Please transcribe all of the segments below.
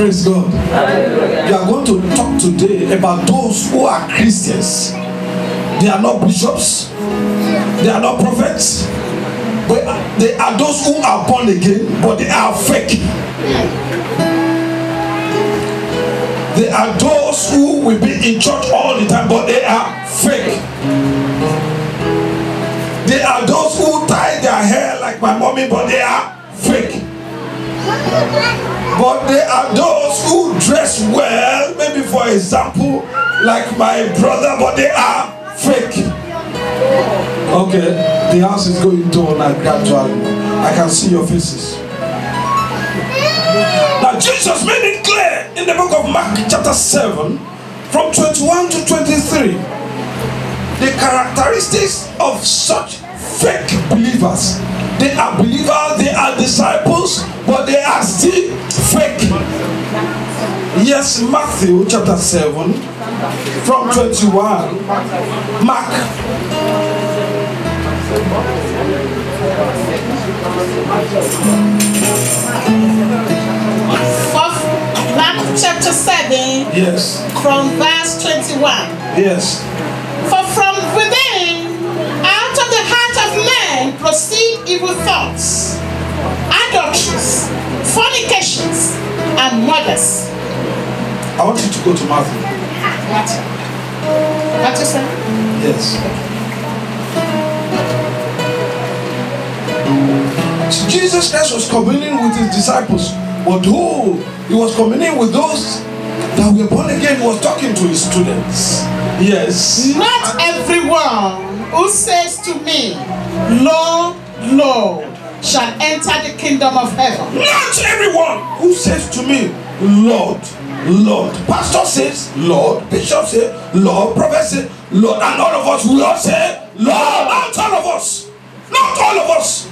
Praise God. We are going to talk today about those who are Christians. They are not bishops. They are not prophets. But they are those who are born again, but they are fake. They are those who will be in church all the time, but they are fake. They are those who tie their hair like my mommy, but they are fake. But they are those who dress well, maybe for example, like my brother, but they are fake. Okay, the house is going down gradually. I can see your faces. Now Jesus made it clear in the book of Mark chapter 7 from 21 to 23 the characteristics of such fake believers. They are believers, they are disciples, but they are still fake. Yes, Matthew chapter 7 from 21. Mark. Mark chapter 7. Yes. From verse 21. Yes. For from within, out of the heart of man, proceed evil thoughts, adulteries, fornications, and murders. I want you to go to Matthew. Matthew 7? Yes. Jesus Christ was communing with his disciples, but who he was communing with those that were born again. He was talking to his students. Yes. Not everyone who says to me, Lord, Lord, shall enter the kingdom of heaven. Not everyone who says to me, Lord, Lord. Pastor says, Lord. Bishop says, Lord. Prophet says, Lord. And all of us will all say, Lord. Not all of us. Not all of us.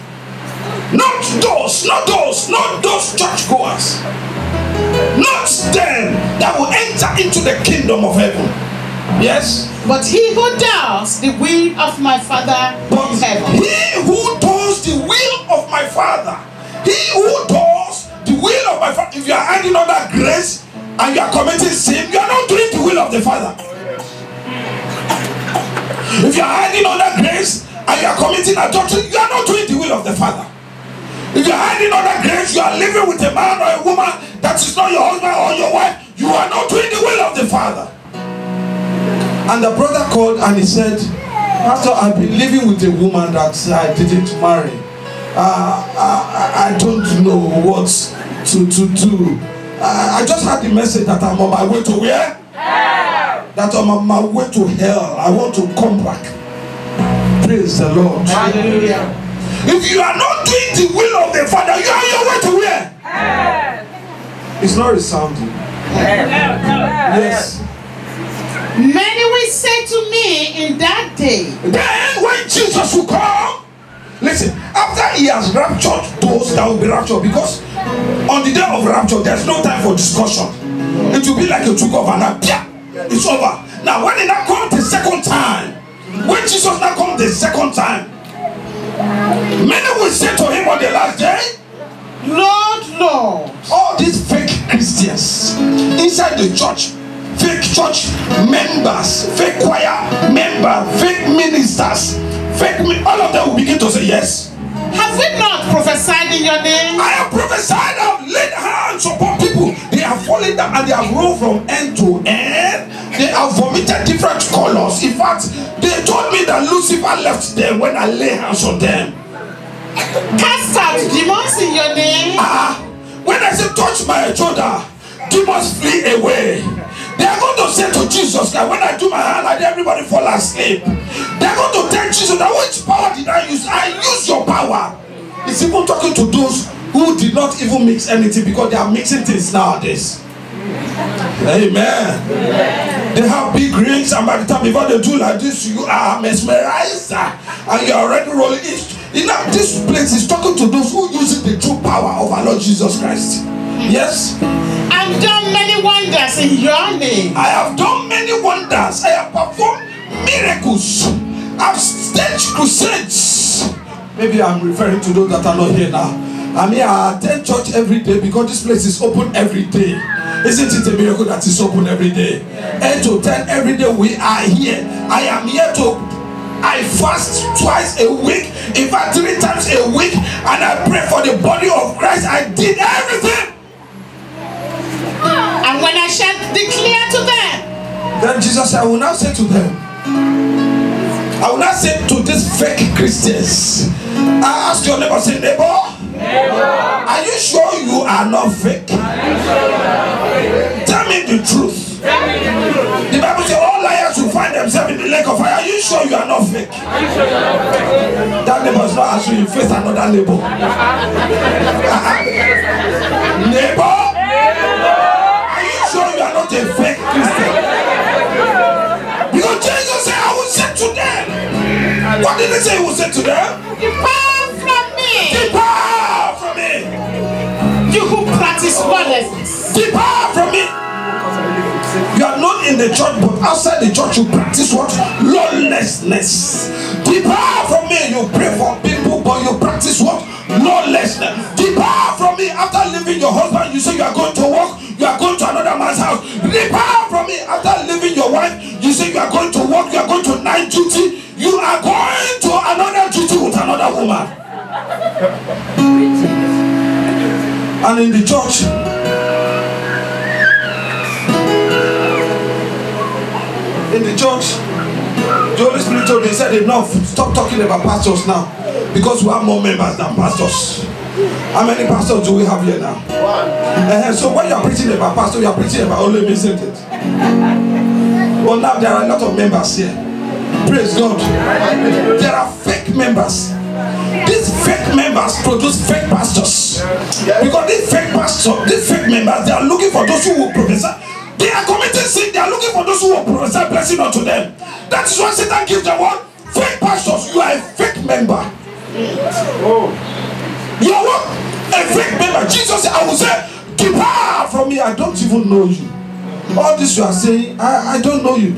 Not those churchgoers. Not them that will enter into the kingdom of heaven. Yes. But he who does the will of my Father in heaven. He who does the will of my Father. He who does the will of my Father. If you are adding under grace and you are committing sin, you are not doing the will of the Father. If you are hiding under grace and you are committing adultery, you are not doing the will of the Father. If you are hiding under grace, you are living with a man or a woman that is not your husband or your wife, you are not doing the will of the Father. And the brother called and he said, Pastor, I've been living with a woman that I didn't marry. I don't know what to do. I just had the message that I'm on my way to where? Hell. That I'm on my way to hell. I want to come back. Praise the Lord. Hallelujah. If you are not doing the will of the Father, you are on your way to where? Hell. It's not resounding. Yes. Many will say to me in that day. Then when Jesus will come, listen, after he has raptured those that will be raptured, because on the day of rapture, there's no time for discussion. It will be like a trick of an eye. It's over. Now when he now comes the second time, when Jesus now comes the second time, many will say to him on the last day, Lord, Lord. All these fake Christians inside the church, fake church members, fake choir members, fake ministers, all of them will begin to say yes. Have we not prophesied in your name? I have prophesied, I have laid hands upon people. They have fallen down and they have rolled from end to end. They have vomited different colors. In fact, they told me that Lucifer left them when I lay hands on them. Cast out demons in your name. When I say touch my shoulder, demons flee away. They are going to say to Jesus that when I do my hand, like everybody fall asleep. They are going to tell Jesus that which power did I use? I use your power. It's even talking to those who did not even mix anything, because they are mixing things nowadays. Amen. They have big rings, and by the time before they do like this, you are mesmerized and you are already rolling. You know, this place is talking to those who use the true power of our Lord Jesus Christ. Yes. I've done many wonders in your name. I have done many wonders. I have performed miracles. I've staged crusades. Maybe I'm referring to those that are not here now. I mean, I attend church every day because this place is open every day. Isn't it a miracle that is open every day? 8 to 10 every day we are here. I am here I fast twice a week, in fact 3 times a week, and I pray for the body of Christ. I did everything. And when I shall declare to them, then Jesus said, I will now say to them, I will not say to these fake Christians. I ask your neighbor, say, neighbor, are you sure you are not fake? Tell me the truth. The Bible says all liars will find themselves in the lake of fire. Are you sure you are not fake? That neighbor is not answering. You face another neighbor. Neighbor, are you sure you are not a fake Christian? Because Jesus said, I will say to them. What did he say he will say to them? depart from me, Depart from me. you who practice lawlessness. Depart from me. You are not in the church, but outside the church you practice what? Lawlessness. Depart from me. You pray for people, but you practice what? Lawlessness. Depart from me. After leaving your husband, you say you are going to work. You are going to another man's house. Depart from me. After leaving your wife, you say you are going to work. You are going to night duty. You are going to another duty with another woman. And in the church, the Holy Spirit told me, he said, enough, stop talking about pastors now, because we have more members than pastors. How many pastors do we have here now? So when you are preaching about pastor, you are preaching about only me, isn't it? Well, now there are a lot of members here. Praise God. There are fake members. These fake members produce fake pastors. Because these fake pastors, these fake members, they are looking for those who will prophesy. They are committing sin. They are looking for those who will prophesy blessing unto them. That is why Satan gives them what? Fake pastors. You are a fake member. You are what? A fake member. Jesus said, I will say, depart from me. I don't even know you. All this you are saying, I don't know you.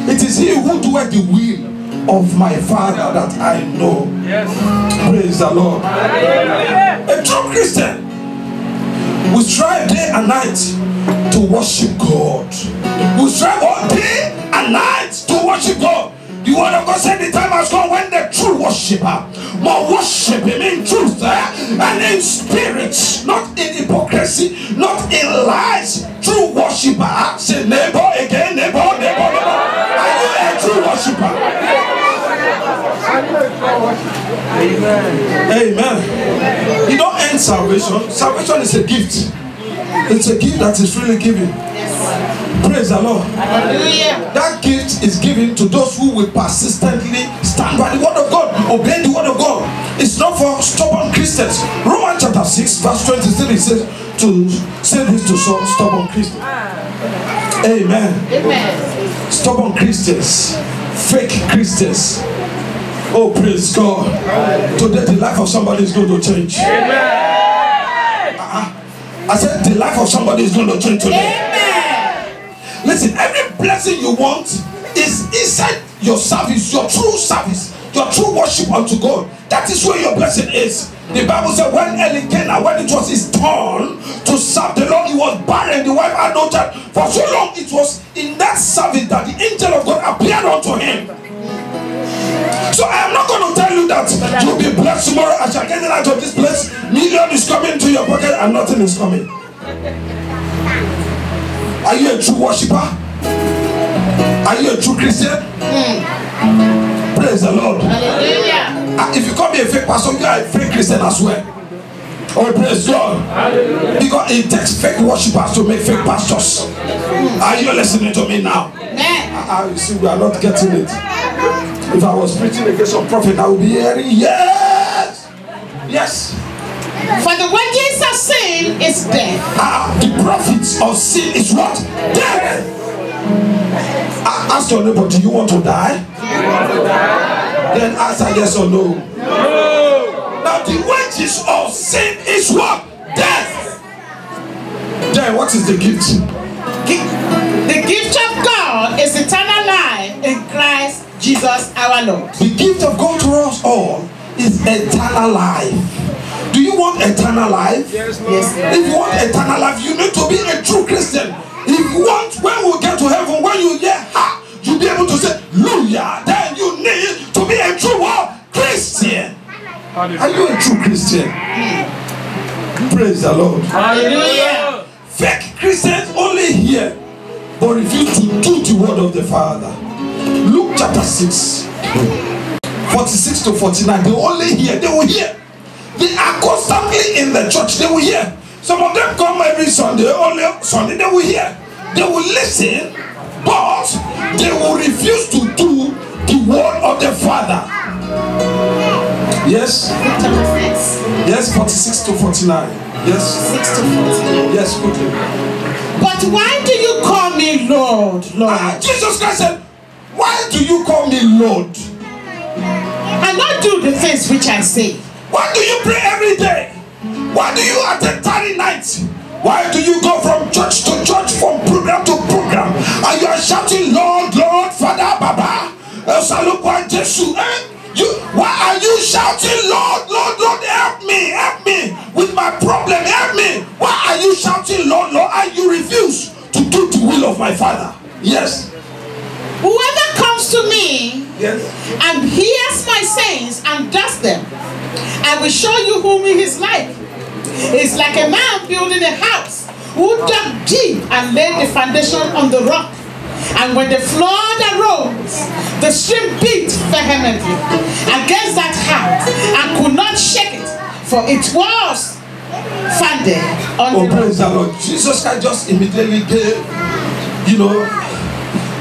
It is he who doeth the will of my Father that I know. Yes. Praise the Lord. A true Christian will strive day and night to worship God. We strive all day and night to worship God. The word of God said the time has come when the true worshiper must worship him in truth and in spirit, not in hypocrisy, not in lies. True worshiper. Say neighbor again, neighbor, neighbor, neighbor. Are you a true worshiper? Amen. You don't end salvation. Salvation is a gift. It's a gift that is really given. Praise the Lord. Hallelujah. That gift is given to those who will persistently stand by the word of God, obey the word of God. It's not for stubborn Christians. Romans chapter 6 verse 23 says to say this to stubborn Christians. Amen. Amen. Stubborn Christians, fake Christians. Oh, praise God. Today the life of somebody is going to change. Amen. I said the life of somebody is going to change today. Amen. Listen, every blessing you want is inside your service, your true service, your true worship unto God. That is where your blessing is. The Bible said when Elkanah, when it was his turn to serve the Lord, he was barren, the wife had no child. For so long it was in that service that the angel of God appeared unto him. So I am not going to tell you that you'll be blessed tomorrow as you're getting out of this place. Million is coming to your pocket and nothing is coming. Are you a true worshiper? Are you a true Christian? Praise the Lord. Hallelujah. If you call me a fake pastor, you are a fake Christian as well. Oh, praise God. Hallelujah. Because it takes fake worshippers to make fake pastors. Are you listening to me now? You see, we are not getting it. If I was preaching against some prophet, I would be hearing yes. Yes. For the wages of sin is death. The profits of sin is what? Death. Ask your neighbor, do you want to die? Then answer yes or no. No. Now the wages of sin is what? Death. Then what is the gift? The gift of God is eternal life in Christ Jesus our Lord. The gift of God to us all is eternal life. Do you want eternal life? Yes, Lord. Yes, Lord. If you want eternal life, you need to be a true Christian. If you want, when we get to heaven, when you hear ha, you'll be able to say, hallelujah. Then you need to be a true Christian. Are you a true Christian? Praise the Lord. Hallelujah. Fake Christians only hear, but refuse to do the word of the Father. Luke chapter 6, 46 to 49. They only hear. They will hear. They are constantly in the church. They will hear. Some of them come every Sunday. Only Sunday they will hear. They will listen, but they will refuse to do the word of the Father. Yes. Chapter 6. Yes. 46 to 49. Yes. 6 to 49. Yes. Quickly. But why do you call me Lord, Lord? Jesus Christ said, "Why do you call me Lord? And not do the things which I say." Why do you pray every day? Why do you attend Saturday night? Why do you go from church to church, from program to program, and you are shouting, Lord, Lord, Father, Baba, Salukwa, Jesus? Why are you shouting, Lord, Lord, Lord, help me with my problem, help me? Why are you shouting, Lord, Lord, and you refuse to do the will of my Father? Yes. Whoever comes to me Yes. and hears my sayings and does them, I will show you whom he is like. It's like a man building a house who dug deep and laid the foundation on the rock. And when the flood arose, the stream beat vehemently against that house and could not shake it, for it was founded on Oh, the rock. praise the Lord. Jesus Christ just immediately gave,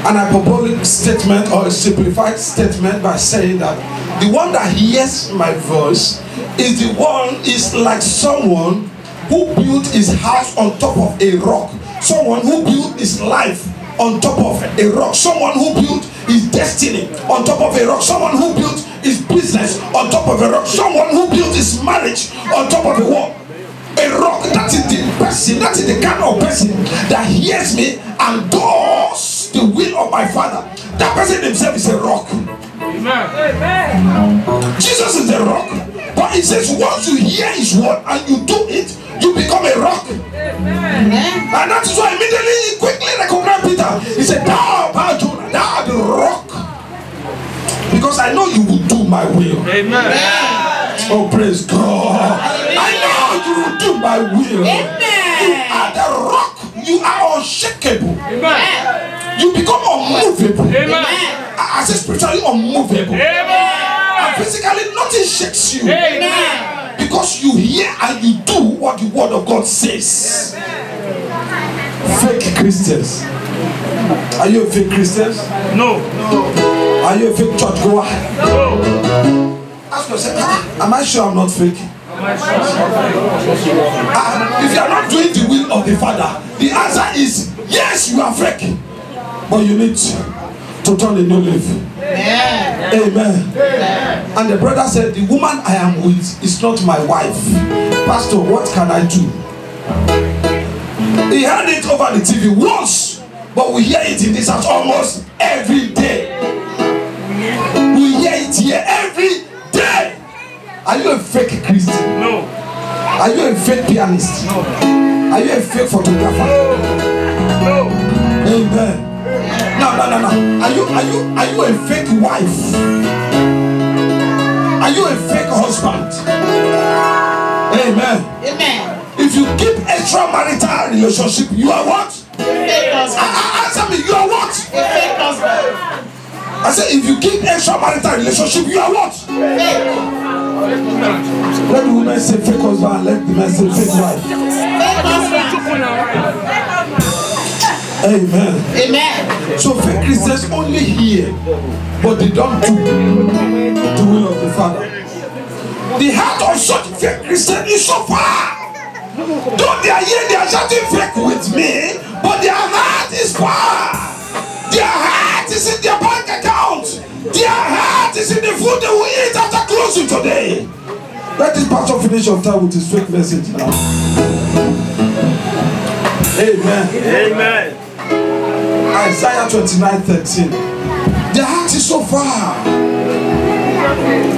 an hyperbolic statement or a simplified statement by saying that the one that hears my voice is like someone who built his house on top of a rock, someone who built his life on top of a rock, someone who built his destiny on top of a rock, someone who built his business on top of a rock, someone who built his marriage on top of a wall. A rock. That is the person, that is the kind of person that hears me and does the will of my Father. That person himself is a rock. Amen. Jesus is the rock. But he says once you hear his word and you do it, you become a rock. Amen. And that is why immediately he quickly recognized Peter. He said, thou art Jonah, thou art the rock. Because I know you will do my will. Amen. Oh, praise God. I know you will do my will. You are the rock. You are unshakable. Amen. You become unmovable. Amen. I say spiritually unmovable. Amen. And physically nothing shakes you. Amen. Because you hear and you do what the word of God says. Fake Christians. Are you a fake Christian? No. Are you a fake church goer? No. Ask yourself, am I sure I'm not fake? If you are not doing the will of the Father, the answer is yes, you are fake. But you need to turn a new leaf. Amen. And the brother said, the woman I am with is not my wife. Pastor, what can I do? He heard it over the TV once, but we hear it in this house almost every day. We hear it here every day. Are you a fake Christian? No. Are you a fake pianist? No. Are you a fake photographer? No. Amen. No. Are you a fake wife? Are you a fake husband? Amen. Amen. If you keep extramarital relationship, you are what? Fake husband. Answer me, you are what? A fake husband. I said, if you keep extramarital relationship, you are what? Fake. Let the women say fake husband, let the men say fake wife. Fake husband. Amen. Amen. So fake Christians only hear, but they don't do the will of the Father. The heart of such fake Christian is so far. Though they are here, they are shouting fake with me, but their heart is far. Their heart is in their bank account. Their heart is in the food they will eat after closing today. Let this pastor finish your time with his fake message now. Amen. Amen. Isaiah 29:13. Their heart is so far.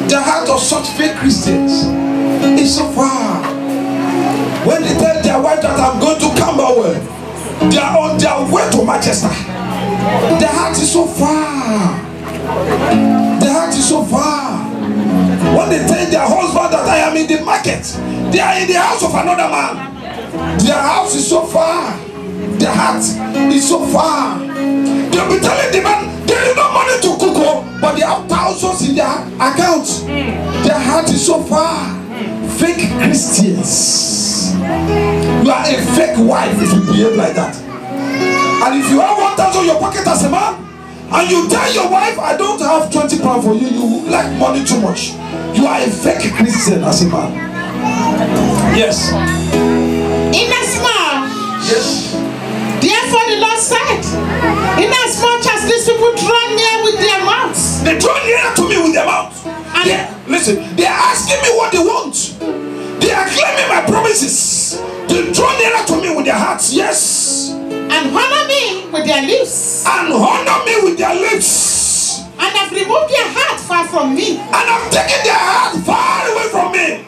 The heart of such fake Christians is so far. When they tell their wife that I'm going to Camberwell, they are on their way to Manchester. Their heart is so far. Their heart is so far. When they tell their husband that I am in the market, they are in the house of another man. Their house is so far. Their heart is so far. They'll be telling the man there is no money to cook, but they have thousands in their accounts. Their heart is so far. Fake Christians. You are a fake wife if you behave like that. And if you have 1,000 in your pocket as a man, and you tell your wife, I don't have 20 pounds for you, you like money too much. You are a fake Christian as a man. Yes. Inasmuch, Yes. therefore the Lord said, inasmuch as these people draw near with their mouths, They draw nearer to me with their mouth. Listen, they are asking me what they want. They are claiming my promises. They draw nearer to me with their hearts, yes. and honor me with their lips, And honor me with their lips. and have removed their heart far from me, And have taken their heart far away from me.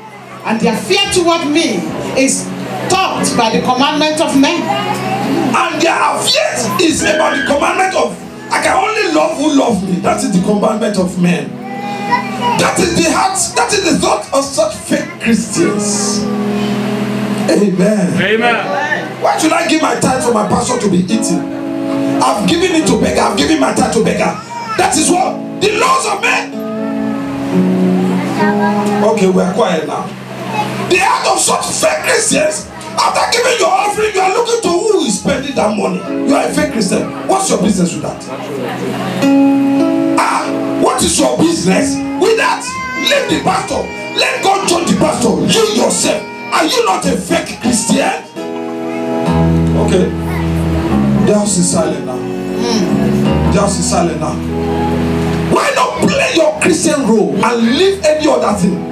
and their fear toward me is taught by the commandment of men. And their faith is about the commandment of, I can only love who love me. That is the commandment of men. That is the heart, that is the thought of such fake Christians. Amen. Amen. Why should I give my tithe for my pastor to be eating? I've given it to beggar. I've given my tithe to beggar. That is what? The laws of men. Okay, we are quiet now. The heart of such fake Christians, after giving your offering, you are looking to who is spending that money. You are a fake Christian. What's your business with that? What is your business with that? Leave the pastor. Let God judge the pastor. You yourself. Are you not a fake Christian? Okay. The house is silent now. The house is silent now. Why not play your Christian role and leave any other thing?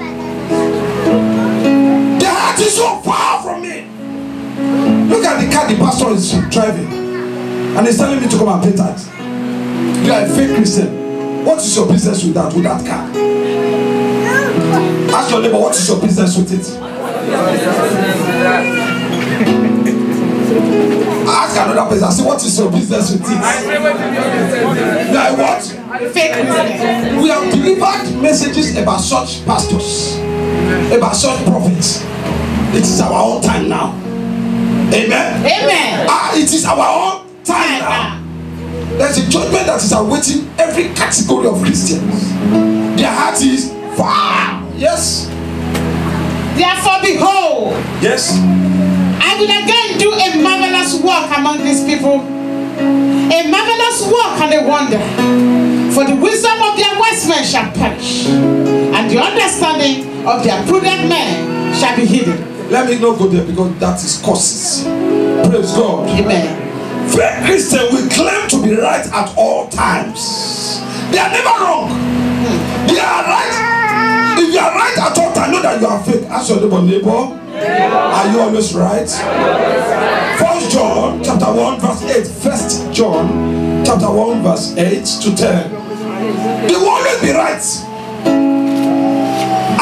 The heart is so far from me. Look at the car the pastor is driving, and he's telling me to come and pay that. You are a fake Christian. What is your business with that car? Ask your neighbor, what is your business with it? Ask another person, say, what is your business with it? Like what? Fake Christians. We have delivered messages about such pastors, about such prophets. It is our own time now. Amen. Amen. It is our own time now. There's a judgment that is awaiting every category of Christians. Their heart is far. Yes. Therefore, behold, Yes. I will again do a marvelous work among these people. A marvelous work and a wonder. For the wisdom of their wise men shall perish, and the understanding of their prudent men shall be hidden. Let me not go there because that is curses. Praise God. Amen. Fake Christians will claim to be right at all times. They are never wrong. They are right. If you are right at all times, know that you are fake. Ask your neighbor. Are you always right? 1 John chapter 1 verse 8. 1 John chapter 1 verse 8 to 10. They will always be right.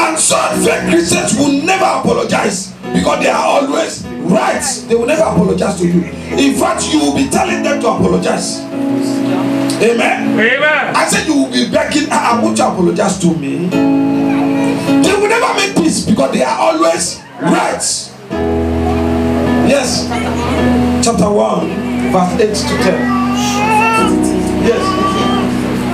And some fake Christians will never apologize because they are always right. They will never apologize to you. In fact, you will be telling them to apologize. Amen. Amen. I said you will be begging, I want you to apologize to me. They will never make peace because they are always right. Yes. Chapter 1 verse 8 to 10. Yes.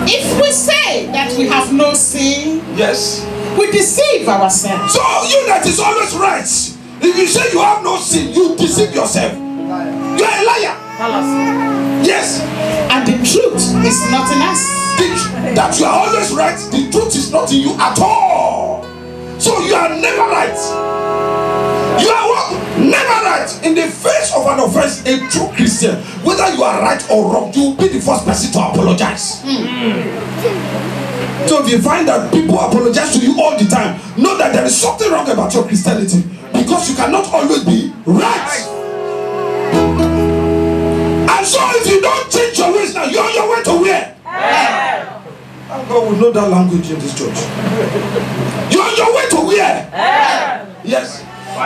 If we say that we have no sin, Yes. we deceive ourselves. So you that is always right, if you say you have no sin, you deceive yourself. You are a liar. Yes. And the truth is not in us. That you are always right, the truth is not in you at all. So you are never right. You are what? Never right. In the face of an offense, a true Christian, whether you are right or wrong, you will be the first person to apologize. So if you find that people apologize to you all the time, know that there is something wrong about your Christianity, because you cannot always be right. And so if you don't change your ways now, you're on your way to where? God will know that language in this church. You're on your way to where? Yes.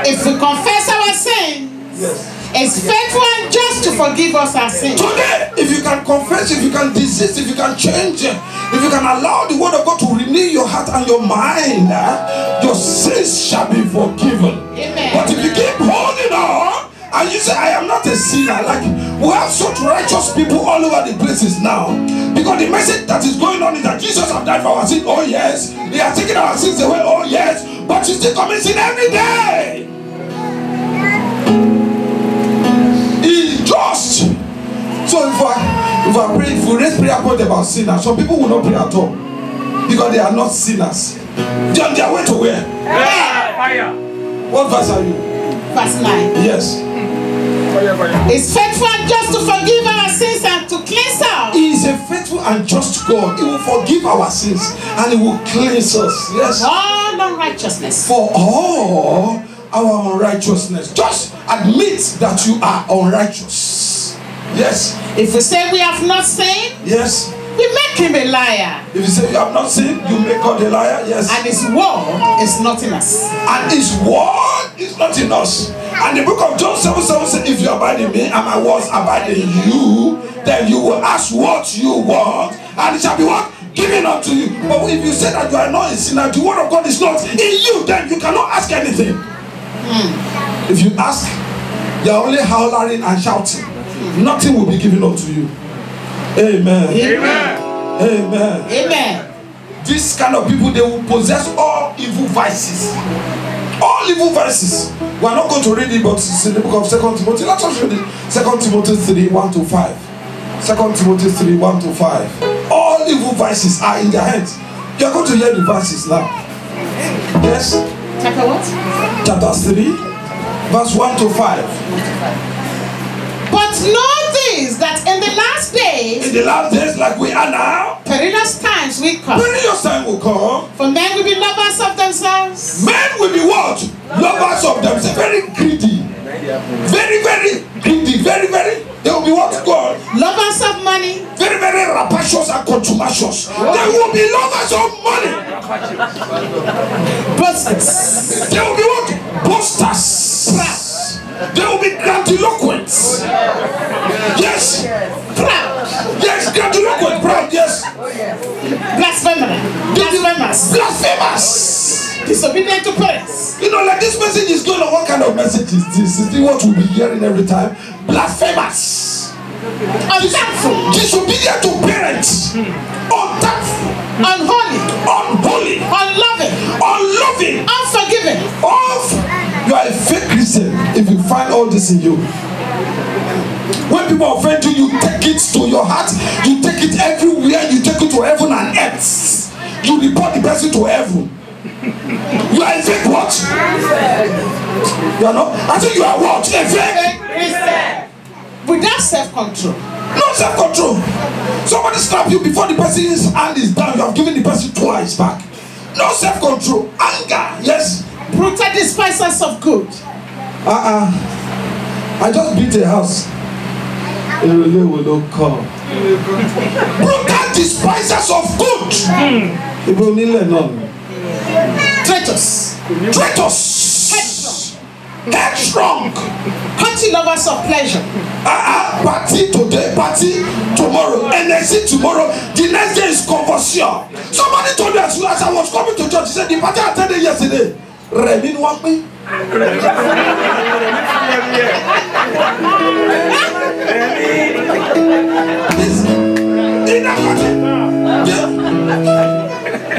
If we confess our sins, is faithful and just to forgive us our sins. Today, if you can confess, if you can desist, if you can change, if you can allow the word of God to renew your heart and your mind, your sins shall be forgiven. Amen. But if you keep holding on and you say, I am not a sinner, like we have such righteous people all over the places now, because the message that is going on is that Jesus has died for our sins. Oh yes, he has taken our sins away. Oh yes, but you still commit sin every day. Just so if I pray, if we raise prayer point about sinners, some people will not pray at all because they are not sinners. They are on their way to where? Fire. What verse are you? Verse 9. Yes. Is faithful and just to forgive our sins and to cleanse us. He is a faithful and just God. He will forgive our sins and he will cleanse us. Yes. All unrighteousness. For all our unrighteousness. Just admit that you are unrighteous. Yes. If we say we have not sinned, Yes. we make him a liar. If you say you have not sinned, you make God a liar. Yes. And his word is not in us. And his word is not in us. And the book of John 7:7 says, if you abide in me and my words abide in you, then you will ask what you want, and it shall be what? Given unto you. But if you say that you are not a sinner, the word of God is not in you, then you cannot ask anything. If you ask, you are only howling and shouting. Nothing will be given unto you. Amen. Amen. Amen. Amen. This kind of people, they will possess all evil vices. All evil vices. We are not going to read it, but it's in the book of 2 Timothy. Let us read it. 2 Timothy 3:1-5. 2 Timothy 3:1-5. All evil vices are in their hands. You are going to hear the verses now. Yes. Chapter what? Chapter 3, verse 1-5. But know this, that in the last days, In the last days, like we are now, perilous times will come. perilous time will come. For men will be lovers of themselves, Men will be what? Lovers of themselves. Very greedy. Very, very greedy. Very, very. They will be what? God. lovers of money, Very, very rapacious and contumacious. They will be lovers of money. boasters, They will be what? Boasters. They will be grandiloquent. Yes. proud, Yes, grandiloquent. Proud. Yes. blasphemous, Blasphemous. disobedient to parents, You know, like this message is going on. What kind of message is this? Is this what we'll be hearing every time? Blasphemous. unthankful, Disobedient to parents. Unthankful. unholy, Unholy. unloving, Unloving. unforgiving. You are a fake Christian if you find all this in you. When people offend you, you take it to your heart, you take it everywhere, you take it to heaven and earth. You report the person to heaven. You are a fake what? You are not? I think you are what? A fake? Christian. Without self-control. No self-control. Somebody slap you before the person's hand is down, you have given the person twice back. No self-control. Anger, yes. Brutal despisers of good. I just beat a house. A relay will not come. Brutal despisers of good. Traitors. Traitors. Headstrong. Haughty lovers of pleasure. Party today, party tomorrow, NSC tomorrow. The next day is conversion. Somebody told me as I was coming to church, he said the party I attended yesterday. Remy want me.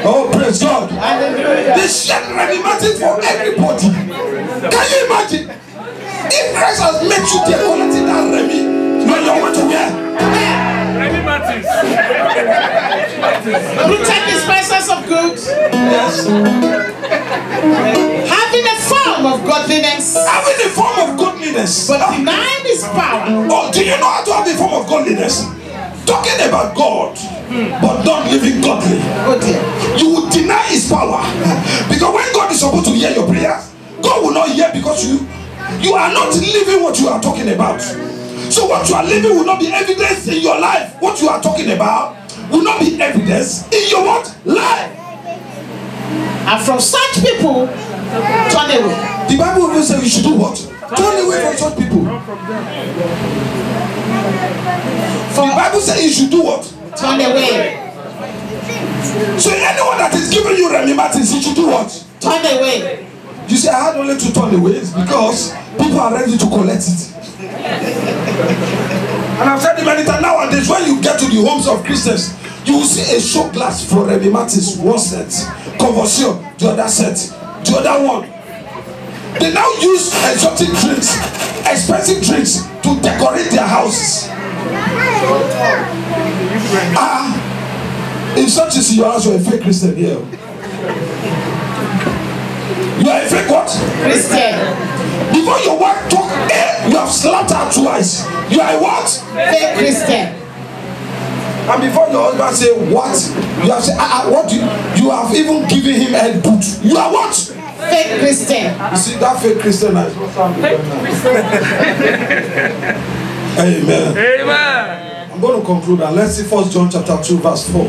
Oh, praise God. They shared Remy Martin for everybody. Can you imagine? If Christ has made you the quality that Remy, when you want to wear. Remy Martins. Brutal despisers of good. Yes. Having a form of godliness, Having a form of godliness. but denying his power. Oh, do you know how to have a form of godliness? Talking about God, but not living godly. Oh dear. You will deny his power. Because when God is supposed to hear your prayers, God will not hear because you are not living what you are talking about. So what you are living will not be evidence in your life. What you are talking about will not be evidence in your what? Life. And from such people, Turn away. The Bible will say you should do what? Turn away from such people. The Bible says you should do what? Turn away. So anyone that is giving you Remy Martins, you should do what? Turn away. You say I had only to turn away because people are ready to collect it. And I've said it many times nowadays, when you get to the homes of Christians, you will see a show glass for Remy Martins, one set, Conversion, the other set, the other one. They now use exotic drinks, expensive drinks to decorate their houses. In such a you are also a fake Christian here. You are a fake what? Christian. Before your wife talk, you have slapped her twice. You are a what? Fake Christian. And before your husband say what? You have said, what? You have even given him head boot. You are what? Fake Christian. You see that fake Christian is Amen. Amen. I'm going to conclude and let's see 1 John chapter 2 verse 4.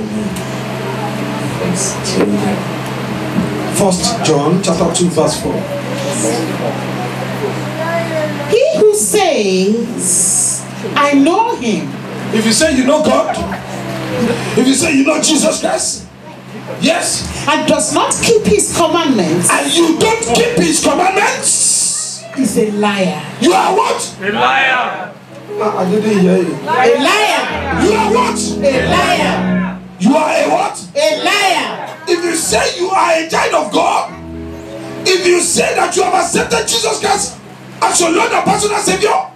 1 John chapter 2 verse 4. He who says, I know him. If you say you know God, if you say you know Jesus Christ, yes, And does not keep his commandments, and you don't keep his commandments, is a liar. you are what? A liar. I didn't hear you. A liar. You are what? A liar. You are a what? A liar. If you say you are a child of God, if you say that you have accepted Jesus Christ as your Lord and personal Savior,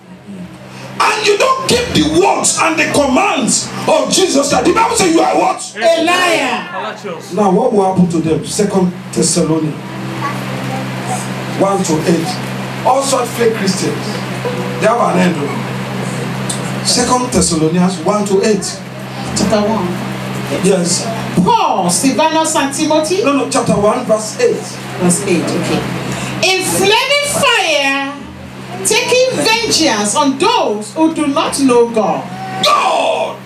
and you don't keep the words and the commands of Jesus Christ, the Bible says you are what? A liar. Now what will happen to them? 2 Thessalonians 1-8. All such fake Christians, they have an end. 2 Thessalonians 1-8. Chapter 1. Yes. Paul, Silvanus, and Timothy. No, chapter 1 verse 8. Verse 8, okay. In flaming fire, taking vengeance on those who do not know God. God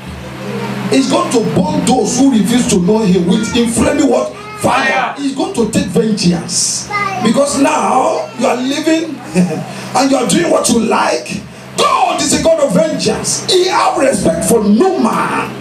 is going to burn those who refuse to know him with inflaming what? Fire. He's going to take vengeance. Because now you are living and you are doing what you like. God is a God of vengeance. He has respect for no man.